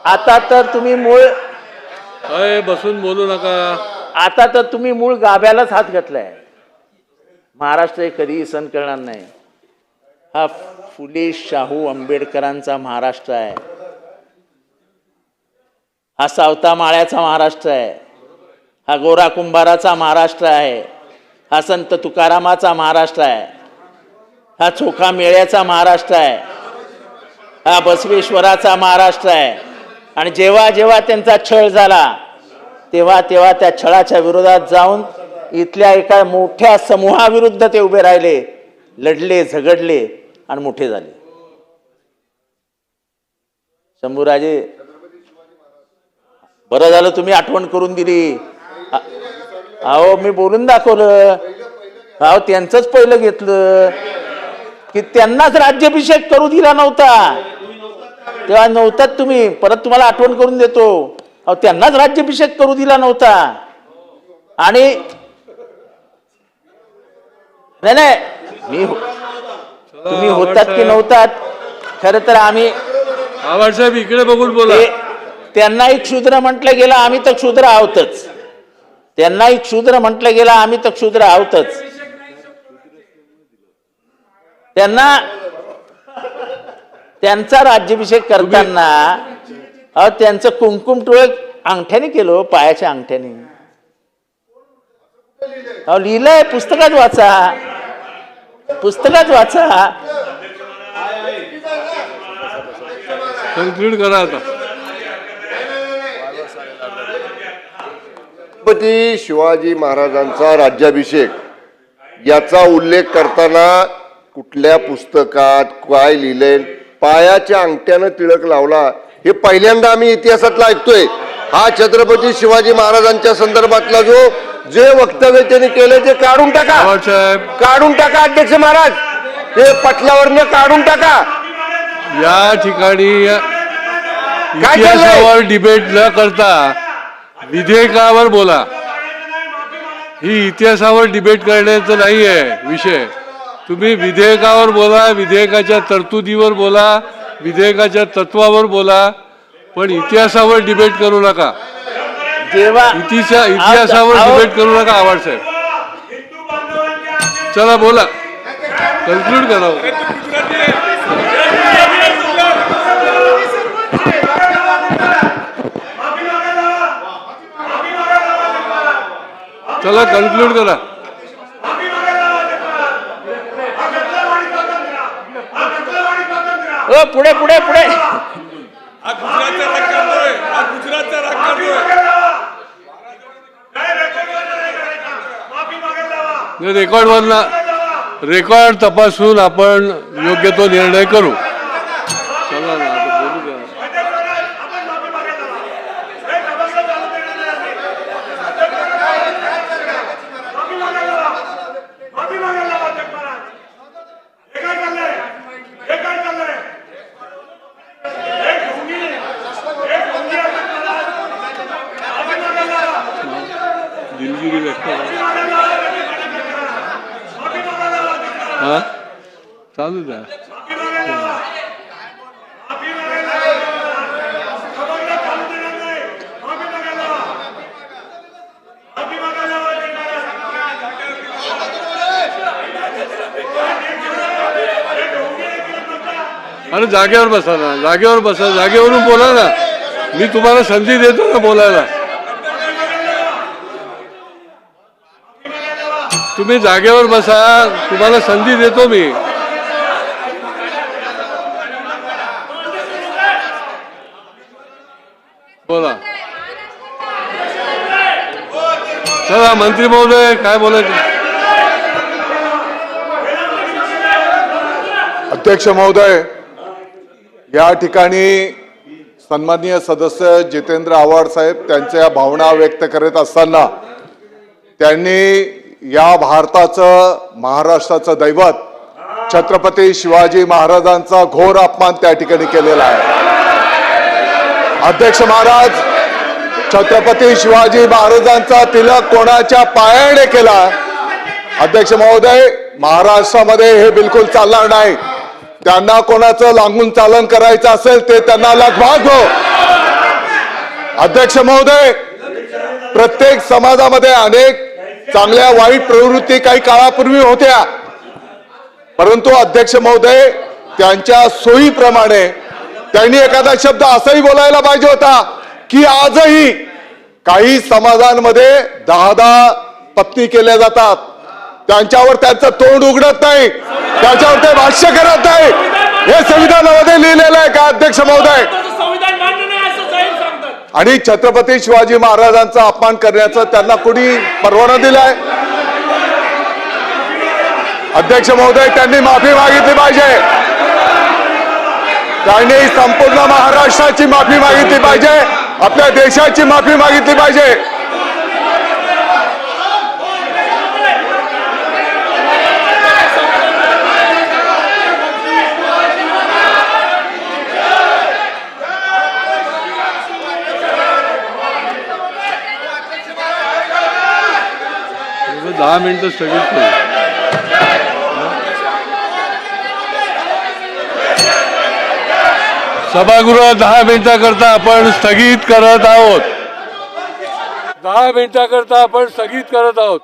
आता तर तुम्ही मूळ बसून बोलू नका. आता तर तुम्ही मूळ गाभ्यालाच हात घातलाय. महाराष्ट्र कधीही सण करणार नाही. हा फुले शाहू आंबेडकरांचा महाराष्ट्र आहे. हा सावता माळ्याचा महाराष्ट्र आहे. हा गोरा कुंभाराचा महाराष्ट्र आहे. हा संत तुकारामाचा महाराष्ट्र आहे. हा चोखा मेळ्याचा महाराष्ट्र आहे. हा बसवेश्वराचा महाराष्ट्र आहे. आणि जेव्हा जेव्हा त्यांचा छळ झाला तेव्हा तेव्हा त्या छळाच्या विरोधात जाऊन इथल्या एका मोठ्या समूहाविरुद्ध ते उभे राहिले, लढले, झगडले आणि मोठे झाले. शंभूराजे, बरं झालं तुम्ही आठवण करून दिली. अहो मी बोलून दाखवलं. अहो त्यांचंच पहिलं घेतलं की त्यांनाच राज्याभिषेक करू दिला नव्हता. तेव्हा नव्हतात तुम्ही. परत तुम्हाला आठवण करून देतो. अहो त्यांनाच राज्याभिषेक करू दिला नव्हता. आणि नाही नाही मी तुम्ही होतात की नव्हतात खरं तर आम्ही आवाज साहेब इकडे बघून बोला. त्यांनाही क्षुद्र म्हटलं गेलं, आम्ही तर क्षुद्र आहोतच. त्यांनाही क्षुद्र म्हटलं गेलं, आम्ही तर क्षुद्र आहोतच. त्यांना त्यांचा राज्याभिषेक करताना त्यांचं कुंकुम टोळ अंगठ्याने केलं, पायाच्या अंगठ्याने. लिहिलंय, पुस्तकात वाचा, पुस्तकात वाचा. कन्क्लूड करा आता. छत्रपती शिवाजी महाराजांचा राज्याभिषेक याचा उल्लेख करताना कुठल्या पुस्तकात काय लिहिलंय, पायाच्या अंगठ्यानं टिळक लावला, हे पहिल्यांदा आम्ही इतिहासातला ऐकतोय. हा छत्रपती शिवाजी महाराजांच्या संदर्भातला जे वक्तव्य त्यांनी केले ते काढून टाका, काढून टाका अध्यक्ष महाराज. ते पटलावरनं काढून टाका. या ठिकाणी इतिहासावर डिबेट न करता विधेयकावर बोला. ही इतिहासावर डिबेट करण्याचं नाही आहे विषय. तुम्ही विधेयकावर बोला, विधेयकाच्या तरतुदीवर बोला, विधेयकाच्या तत्वावर बोला, पण इतिहासावर डिबेट करू नका. इतिहासावर डिबेट करू नका. आवाज साहेब चला बोला, कन्क्लूड करा. चला कन्क्लूड करा. पुढे पुढे पुढे. रेकॉर्ड वरला रेकॉर्ड तपासून आपण योग्य तो निर्णय करू. चला ना आता बोलू द्या. दिलगिरी व्यक्त हा चालू द्या. अरे जागेवर बसा ना, जागेवर बसा, जागेवरून बोला ना. मी तुम्हाला संधी देतो ना बोलायला. तुम्ही जागेवर बसा, तुम्हाला संधी देतो मी. बोला. चला मंत्री महोदय काय बोलायचं. अध्यक्ष महोदय, या ठिकाणी सन्माननीय सदस्य जितेंद्र आव्हाड साहेब त्यांच्या भावना व्यक्त करत असताना त्यांनी या भारताचं, महाराष्ट्राचं दैवत छत्रपती शिवाजी महाराजांचा घोर अपमान त्या ठिकाणी केलेला आहे. अध्यक्ष महाराज, छत्रपती शिवाजी महाराजांचा तिलक कोणाच्या पायाने केला. अध्यक्ष महोदय, महाराष्ट्रामध्ये हे बिलकुल चालणार नाही. त्यांना कोणाचं लागून चालन करायचं असेल ते त्यांना लगभाग हो. अध्यक्ष महोदय, प्रत्येक समाजामध्ये अनेक चांगल्या वाईट प्रवृत्ती काही काळापूर्वी होत्या, परंतु अध्यक्ष महोदय त्यांच्या सोयीप्रमाणे त्यांनी एखादा शब्द असाही बोलायला पाहिजे होता की आजही काही समाजांमध्ये 10 पत्नी केल्या जातात, त्यांच्यावर त्यांचं तोंड उघडत नाही, त्याच्यावर ते भाष्य करत नाही. हे संविधानामध्ये लिहिलेलं आहे का अध्यक्ष महोदय? आणि छत्रपती शिवाजी महाराजांचा अपमान करण्याचा त्यांना कोणी परवाना दिलाय? अध्यक्ष महोदय, त्यांनी माफी मागितली पाहिजे. त्यांनी संपूर्ण महाराष्ट्राची माफी मागितली पाहिजे, आपल्या देशाची माफी मागितली पाहिजे. एवढं 10 मिनिटं स्थगित करू. सभागृह 10 मिनिटाकरता आपण स्थगित करत आहोत. 10 मिनिटाकरता आपण स्थगित करत आहोत.